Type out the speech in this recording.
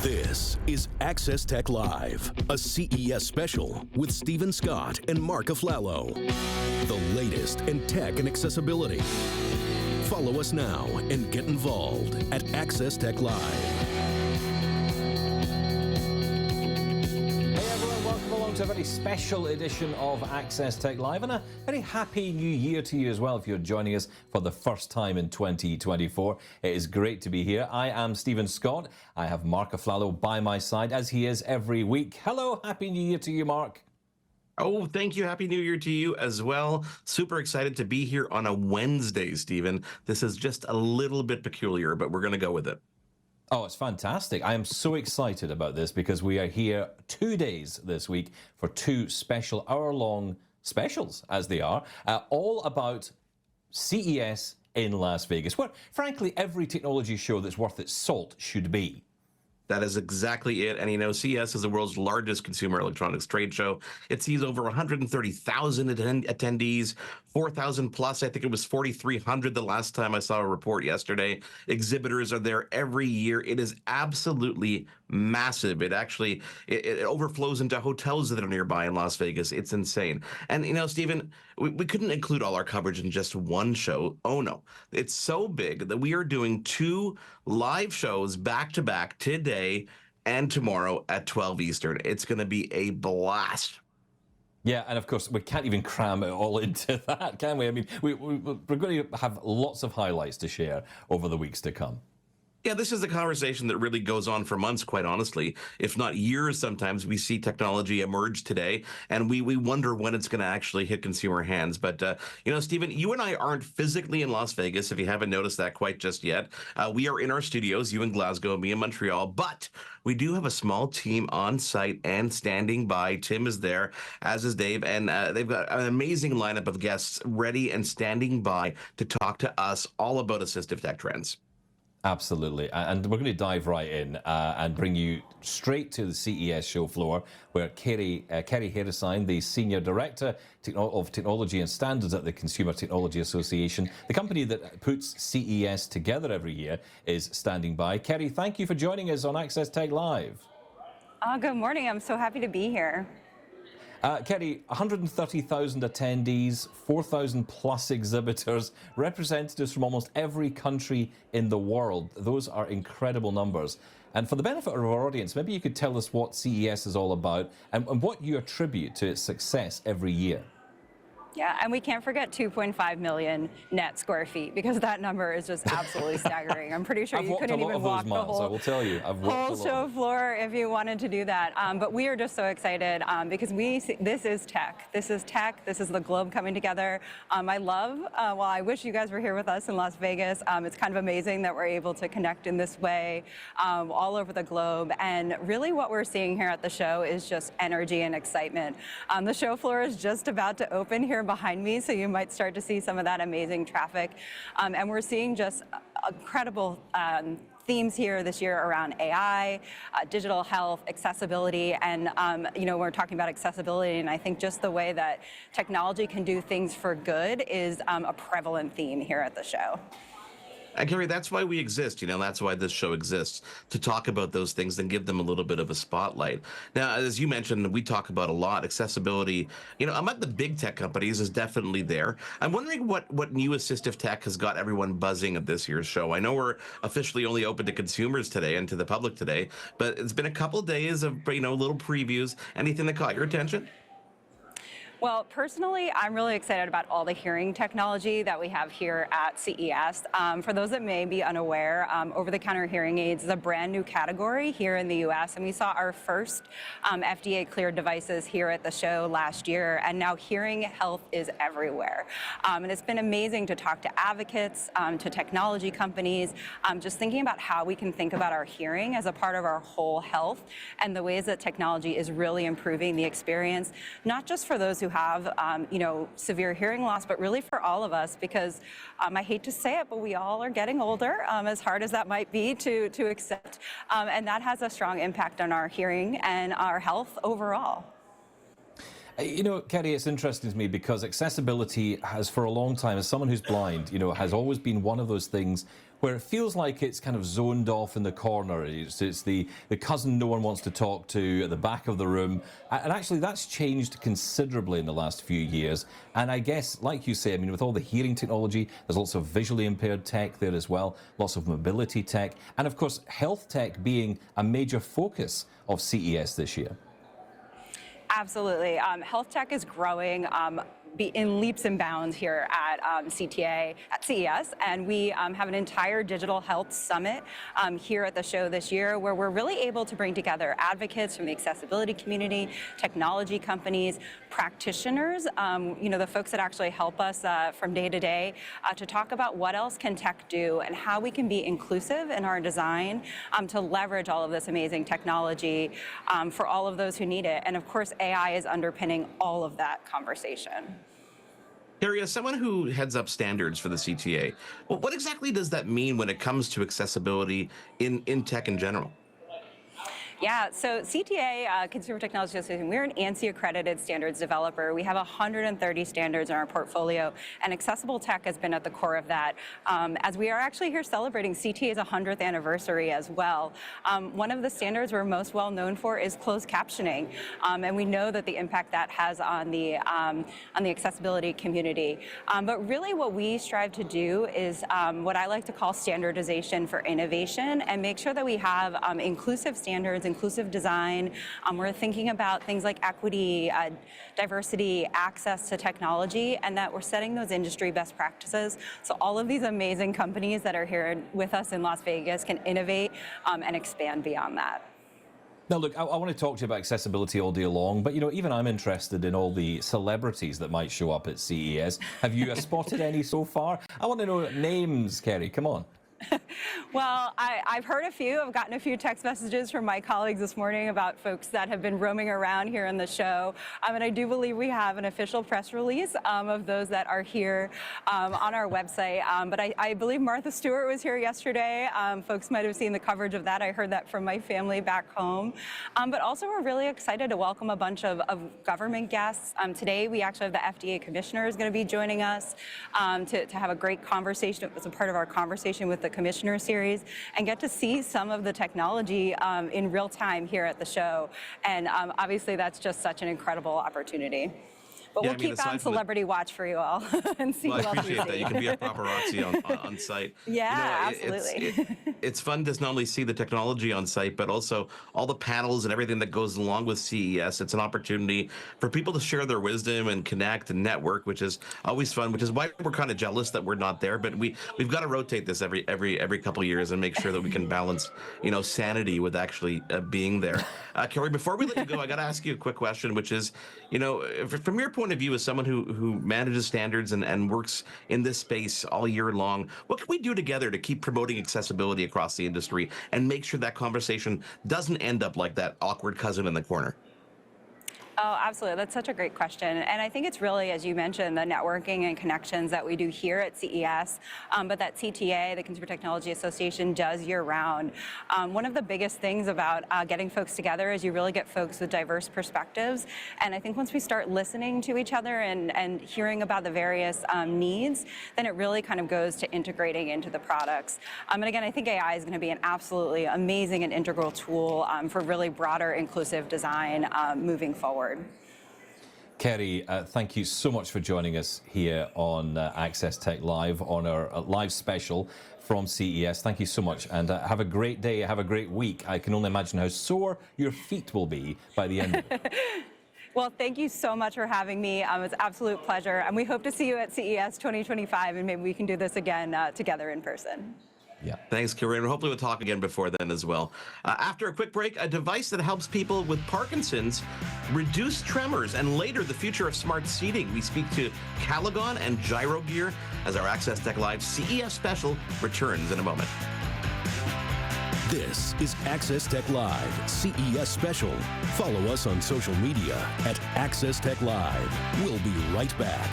This is Access Tech Live, a CES special with Scott and Marc Aflalo. The latest in tech and accessibility. Follow us now and get involved at Access Tech Live. To a very special edition of Access Tech Live, and a very happy new year to you as well if you're joining us for the first time in 2024. It is great to be here. I am Scott. I have Marc Aflalo by my side as he is every week. Hello, happy new year to you, Marc. Oh, thank you. Happy New Year to you as well. Super excited to be here on a Wednesday, Stephen. This is just a little bit peculiar, but we're going to go with it. Oh, it's fantastic. I am so excited about this because we are here 2 days this week for two special hour-long specials, as they are, all about CES in Las Vegas, where, frankly, every technology show that's worth its salt should be. That is exactly it. And, you know, CES is the world's largest consumer electronics trade show. It sees over 130,000 attendees, 4,000 plus. I think it was 4,300 the last time I saw a report yesterday. Exhibitors are there every year. It is absolutely massive. It actually, it overflows into hotels that are nearby in Las Vegas. It's insane. And, you know, Stephen, we couldn't include all our coverage in just one show. Oh, no. It's so big that we are doing two live shows back to back today and tomorrow at 12 Eastern. It's going to be a blast. Yeah, and of course, we can't even cram it all into that, can we? I mean, we're going to have lots of highlights to share over the weeks to come. Yeah, this is a conversation that really goes on for months, quite honestly, if not years. Sometimes we see technology emerge today, and we wonder when it's going to actually hit consumer hands. But, you know, Stephen, you and I aren't physically in Las Vegas, if you haven't noticed that quite just yet. We are in our studios, you in Glasgow, me in Montreal, but we do have a small team on site and standing by. Tim is there, as is Dave, and they've got an amazing lineup of guests ready and standing by to talk to us all about assistive tech trends. Absolutely. And we're going to dive right in and bring you straight to the CES show floor where Kerri Haresign, the Senior Director of Technology and Standards at the Consumer Technology Association, the company that puts CES together every year, is standing by. Kerri, thank you for joining us on Access Tech Live. Good morning. I'm so happy to be here. Kerri, 130,000 attendees, 4,000 plus exhibitors, representatives from almost every country in the world. Those are incredible numbers. And for the benefit of our audience, maybe you could tell us what CES is all about and what you attribute to its success every year. Yeah, and we can't forget 2.5 million net square feet because that number is just absolutely staggering. I'm pretty sure you couldn't even walk the whole, I will tell you, whole show floor if you wanted to do that. But we are just so excited because this is tech. This is tech. This is the globe coming together. I love, well, I wish you guys were here with us in Las Vegas. It's kind of amazing that we're able to connect in this way all over the globe. And really what we're seeing here at the show is just energy and excitement. The show floor is just about to open here behind me, so you might start to see some of that amazing traffic. And we're seeing just incredible themes here this year around AI, digital health, accessibility, and you know, we're talking about accessibility, and I think just the way that technology can do things for good is a prevalent theme here at the show. And Kerri, that's why we exist. You know, that's why this show exists, to talk about those things and give them a little bit of a spotlight. Now, as you mentioned, we talk about a lot, accessibility. You know, among the big tech companies is definitely there. I'm wondering what new assistive tech has got everyone buzzing at this year's show. I know we're officially only open to consumers today and to the public today, but it's been a couple of days of, you know, little previews. Anything that caught your attention? Well, personally, I'm really excited about all the hearing technology that we have here at CES. For those that may be unaware, over-the-counter hearing aids is a brand new category here in the U.S., and we saw our first FDA-cleared devices here at the show last year, and now hearing health is everywhere. And it's been amazing to talk to advocates, to technology companies, just thinking about how we can think about our hearing as a part of our whole health and the ways that technology is really improving the experience, not just for those who have, you know, severe hearing loss, but really for all of us, because I hate to say it, but we all are getting older, as hard as that might be to accept, and that has a strong impact on our hearing and our health overall. You know, Kerri, it's interesting to me because accessibility has, for a long time, as someone who's blind, you know, has always been one of those things where it feels like it's kind of zoned off in the corner. It's the cousin no one wants to talk to at the back of the room. And actually, that's changed considerably in the last few years. And I guess, like you say, I mean, with all the hearing technology, there's lots of visually impaired tech there as well, lots of mobility tech, and of course, health tech being a major focus of CES this year. Absolutely. Health tech is growing in leaps and bounds here at CTA, at CES, and we have an entire digital health summit here at the show this year, where we're really able to bring together advocates from the accessibility community, technology companies, practitioners, the folks that actually help us from day to day to talk about what else can tech do and how we can be inclusive in our design to leverage all of this amazing technology for all of those who need it. And of course, AI is underpinning all of that conversation. Kerri, as someone who heads up standards for the CTA, well, what exactly does that mean when it comes to accessibility in tech in general? Yeah, so CTA, Consumer Technology Association, we're an ANSI accredited standards developer. We have 130 standards in our portfolio, and accessible tech has been at the core of that. As we are actually here celebrating CTA's 100th anniversary as well. One of the standards we're most well known for is closed captioning, and we know that the impact that has on the accessibility community. But really what we strive to do is what I like to call standardization for innovation, and make sure that we have inclusive standards, inclusive design. We're thinking about things like equity, diversity, access to technology, and that we're setting those industry best practices. So all of these amazing companies that are here with us in Las Vegas can innovate and expand beyond that. Now, look, I want to talk to you about accessibility all day long, but, even I'm interested in all the celebrities that might show up at CES. Have you spotted any so far? I want to know names, Kerri. Come on. Well, I've heard a few. I've gotten a few text messages from my colleagues this morning about folks that have been roaming around here in the show. And I do believe we have an official press release of those that are here on our website. But I believe Martha Stewart was here yesterday. Folks might have seen the coverage of that. I heard that from my family back home. But also, we're really excited to welcome a bunch of government guests. Today, we actually have the FDA commissioner is going to be joining us to have a great conversation as a part of our conversation with the Commissioner Series, and get to see some of the technology in real time here at the show. And obviously, that's just such an incredible opportunity. But we'll keep on Celebrity Watch for you all and see well, who else I appreciate that. You can be a paparazzi on site. Yeah, absolutely. It's fun to not only see the technology on site, but also all the panels and everything that goes along with CES. It's an opportunity for people to share their wisdom and connect and network, which is always fun, which is why we're kind of jealous that we're not there. But we've got to rotate this every couple of years and make sure that we can balance, sanity with actually being there. Kerri, before we let you go, I got to ask you a quick question, which is, from your point of view as someone who manages standards and works in this space all year long, what can we do together to keep promoting accessibility across the industry and make sure that conversation doesn't end up like that awkward cousin in the corner? Oh, absolutely. That's such a great question. And I think it's really, as you mentioned, the networking and connections that we do here at CES, but that CTA, the Consumer Technology Association, does year-round. One of the biggest things about getting folks together is you really get folks with diverse perspectives. And I think once we start listening to each other and hearing about the various needs, then it really kind of goes to integrating into the products. And again, I think AI is going to be an absolutely amazing and integral tool for really broader inclusive design moving forward. Kerri, thank you so much for joining us here on Access Tech Live, on our live special from CES. Thank you so much, and have a great day, have a great week. I can only imagine how sore your feet will be by the end of it. Well, thank you so much for having me. It's an absolute pleasure, and we hope to see you at CES 2025, and maybe we can do this again together in person. Yeah. Thanks, Kerri. And hopefully we'll talk again before then as well. After a quick break, a device that helps people with Parkinson's reduce tremors, and later the future of smart seating. We speak to Caligon and Gyro Gear as our Access Tech Live CES special returns in a moment. This is Access Tech Live CES special. Follow us on social media at Access Tech Live. We'll be right back.